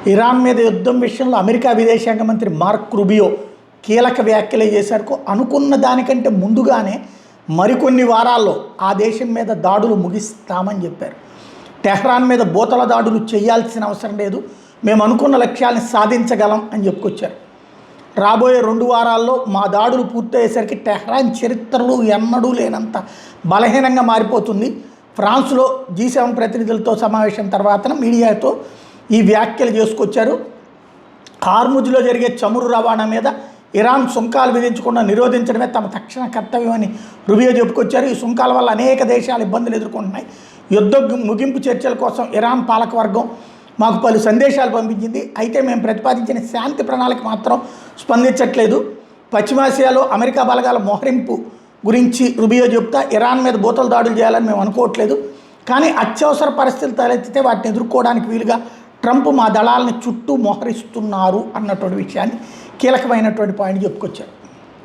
Iran మీద యుద్ధం విషయంలో అమెరికా విదేశాంగ మంత్రి మార్క్ రూబియో కీలక వ్యాఖ్యలు చేశారు. అనుకున్న దానికంటే ముందుగానే మరికొన్ని వారాల్లో ఆ దేశం మీద దాడులు ముగిస్తామని చెప్పారు. టెహ్రాన్ మీద బోతల దాడులు చేయాల్సిన అవసరం లేదు, మేము అనుకున్న లక్ష్యాలను సాధించగలం అని చెప్పుకొచ్చారు. రాబోయే 2 వారాల్లో మా దాడులు పూర్తయ్యేసరికి టెహ్రాన్ చరిత్రలు ఎన్నడూ లేనంత బలహీనంగా మారిపోతుంది. ఫ్రాన్స్లో G7 ప్రతినిధులతో సమావేశం తర్వాత మీడియాతో ఈ వ్యాఖ్యలు చేసుకొచ్చారు. హార్ముజ్లో జరిగే చమురు రవాణా మీద ఇరాన్ సుంకాలు విధించకుండా నిరోధించడమే తమ తక్షణ కర్తవ్యం అని రూబియో చెప్పుకొచ్చారు. ఈ సుంకాల వల్ల అనేక దేశాలు ఇబ్బందులు ఎదుర్కొంటున్నాయి. యుద్ధ ముగింపు చర్చల కోసం ఇరాన్ పాలకవర్గం మాకు పలు సందేశాలు పంపించింది. అయితే మేము ప్రతిపాదించిన శాంతి ప్రణాళిక మాత్రం స్పందించట్లేదు. పశ్చిమాసియాలో అమెరికా బలగాల మోహరింపు గురించి రూబియో చెప్తా, ఇరాన్ మీద బోతల దాడులు చేయాలని మేము అనుకోవట్లేదు, కానీ అత్యవసర పరిస్థితులు తలెత్తితే వాటిని ఎదుర్కోవడానికి వీలుగా ట్రంప్ మా దళాలని చుట్టూ మోహరిస్తున్నారు అన్నటువంటి విషయాన్ని కీలకమైనటువంటి పాయింట్ చెప్పుకొచ్చారు.